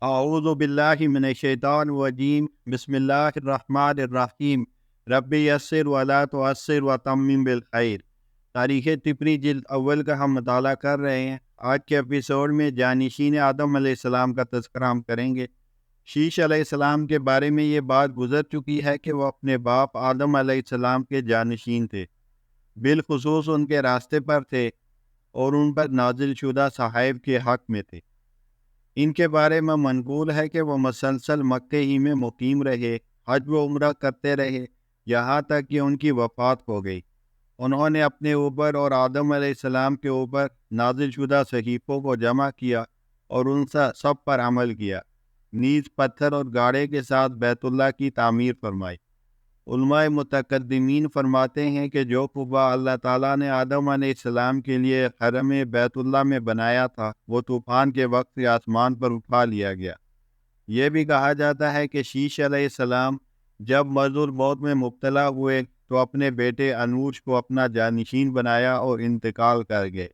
اعوذ باللہ من الشیطان الرجیم بسم اللہ الرحمن الرحیم رب یسر ولا تعسر وتمم بالخیر۔ تاریخ طبری جلد اول کا ہم مطالعہ کر رہے ہیں۔ آج کے ایپیسوڈ میں جانشین آدم علیہ السلام کا تذکرہ ہم کریں گے۔ شیش علیہ السلام کے بارے میں یہ بات گزر چکی ہے کہ وہ اپنے باپ آدم علیہ السلام کے جانشین تھے، بالخصوص ان کے راستے پر تھے اور ان پر نازل شدہ صحائف کے حق میں تھے۔ ان کے بارے میں منقول ہے کہ وہ مسلسل مکہ ہی میں مقیم رہے، حج و عمرہ کرتے رہے، یہاں تک کہ ان کی وفات ہو گئی۔ انہوں نے اپنے اوپر اور آدم علیہ السلام کے اوپر نازل شدہ صحیفوں کو جمع کیا اور ان سب پر عمل کیا، نیز پتھر اور گاڑے کے ساتھ بیت اللہ کی تعمیر فرمائی۔ علماء متقدمین فرماتے ہیں کہ جو قبہ اللہ تعالیٰ نے آدم علیہ السلام کے لیے حرم بیت اللہ میں بنایا تھا، وہ طوفان کے وقت سے آسمان پر اٹھا لیا گیا۔ یہ بھی کہا جاتا ہے کہ شیش علیہ السلام جب مرض الموت میں مبتلا ہوئے تو اپنے بیٹے انوش کو اپنا جانشین بنایا اور انتقال کر گئے۔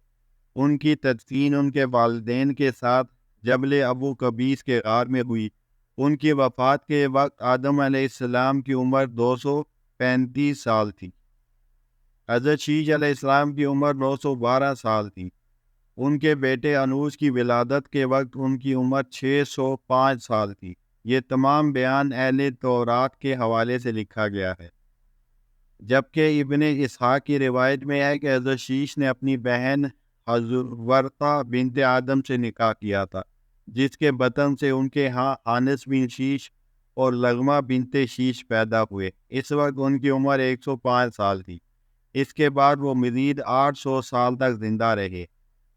ان کی تدفین ان کے والدین کے ساتھ جبل ابو قبیس کے غار میں ہوئی۔ ان کی وفات کے وقت آدم علیہ السلام کی عمر 235 سال تھی۔ حضرت شیش علیہ السلام کی عمر 912 سال تھی۔ ان کے بیٹے انوش کی ولادت کے وقت ان کی عمر 605 سال تھی۔ یہ تمام بیان اہل تورات کے حوالے سے لکھا گیا ہے، جبکہ ابن اسحاق کی روایت میں ہے کہ حضرت شیش نے اپنی بہن حضورتہ بنت آدم سے نکاح کیا تھا، جس کے بطن سے ان کے ہاں آنس بن شیش اور لغمہ بنت شیش پیدا ہوئے۔ اس وقت ان کی عمر 105 سال تھی۔ اس کے بعد وہ مزید 800 سال تک زندہ رہے۔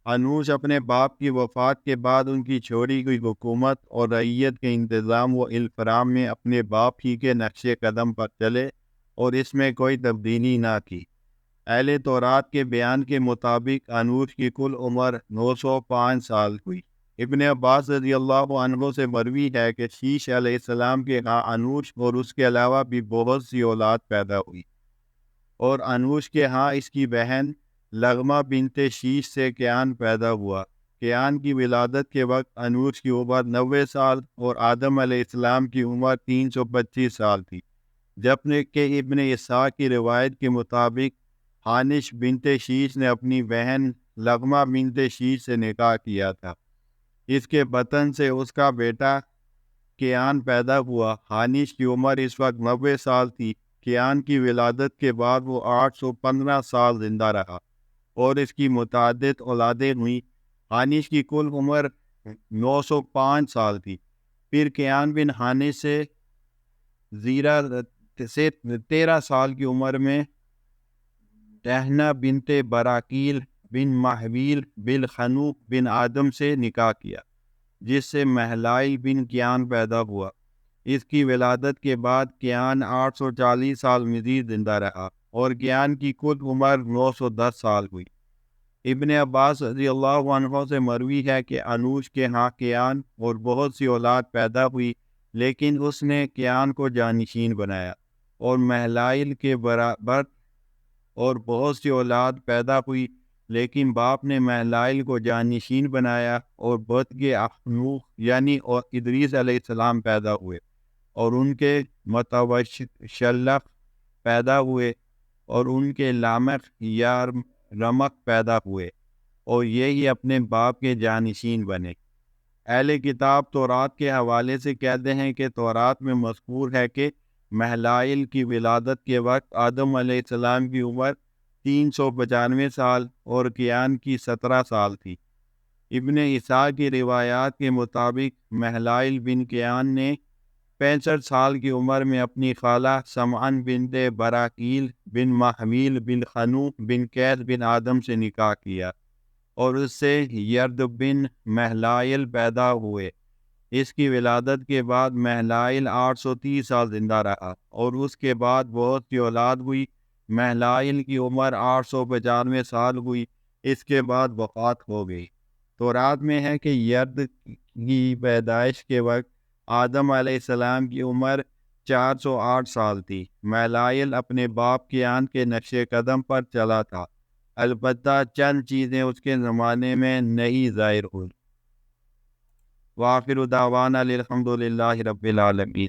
انوش اپنے باپ کی وفات کے بعد ان کی چھوڑی ہوئی حکومت اور رعیت کے انتظام و الفرام میں اپنے باپ ہی کے نقش قدم پر چلے اور اس میں کوئی تبدیلی نہ کی۔ اہل تورات کے بیان کے مطابق انوش کی کل عمر 905 سال ہوئی۔ ابن عباس رضی اللہ عنہ سے مروی ہے کہ شیش علیہ السلام کے ہاں انوش اور اس کے علاوہ بھی بہت سی اولاد پیدا ہوئی، اور انوش کے ہاں اس کی بہن لغمہ بنت شیش سے کیان پیدا ہوا۔ کیان کی ولادت کے وقت انوش کی عمر 90 سال اور آدم علیہ السلام کی عمر 325 سال تھی، جبکہ ابن اسحاق کی روایت کے مطابق حانش بنت شیش نے اپنی بہن لغمہ بنت شیش سے نکاح کیا تھا۔ اس کے بطن سے اس کا بیٹا کیان پیدا ہوا۔ حانش کی عمر اس وقت 90 سال تھی۔ کیان کی ولادت کے بعد وہ 815 سال زندہ رہا اور اس کی متعدد اولادیں ہوئیں۔ حانش کی کل عمر 905 سال تھی۔ پھر کیان بن حانش سے 13 سال کی عمر میں دہنہ بنت براکیل بن محویل بن خنوق بن آدم سے نکاح کیا، جس سے مہلائل بن کیان پیدا ہوا۔ اس کی ولادت کے بعد کیان 840 سال مزید زندہ رہا اور کیان کی کل عمر 910 سال ہوئی۔ ابن عباس رضی اللہ عنہ سے مروی ہے کہ انوش کے ہاں کیان اور بہت سی اولاد پیدا ہوئی، لیکن اس نے کیان کو جانشین بنایا، اور مہلائل کے برابر اور بہت سی اولاد پیدا ہوئی، لیکن باپ نے مہلائل کو جانشین بنایا، اور بدگ اخنوخ یعنی اور ادریس علیہ السلام پیدا ہوئے، اور ان کے متوشلق پیدا ہوئے، اور ان کے لامق یا رمق پیدا ہوئے، اور یہی اپنے باپ کے جانشین بنے۔ اہل کتاب تورات کے حوالے سے کہتے ہیں کہ تورات میں مذکور ہے کہ مہلائل کی ولادت کے وقت آدم علیہ السلام کی عمر 395 سال اور کیان کی 17 سال تھی۔ ابن اسحاق کی روایات کے مطابق مہلائل بن کیان نے 65 سال کی عمر میں اپنی خالہ سمعن بنت براکیل بن محویل بن خنوق بن قیس بن آدم سے نکاح کیا، اور اس سے یرد بن مہلائل پیدا ہوئے۔ اس کی ولادت کے بعد مہلائل 830 سال زندہ رہا اور اس کے بعد بہت سی اولاد ہوئی۔ مہلائل کی عمر 895 سال ہوئی، اس کے بعد وفات ہو گئی۔ تورات میں ہے کہ یرد کی پیدائش کے وقت آدم علیہ السلام کی عمر 408 سال تھی۔ مہلائل اپنے باپ کیان کے نقش قدم پر چلا تھا، البتہ چند چیزیں اس کے زمانے میں نہیں ظاہر ہوئی۔ وآخر دعوانا الحمد للہ رب العالمین۔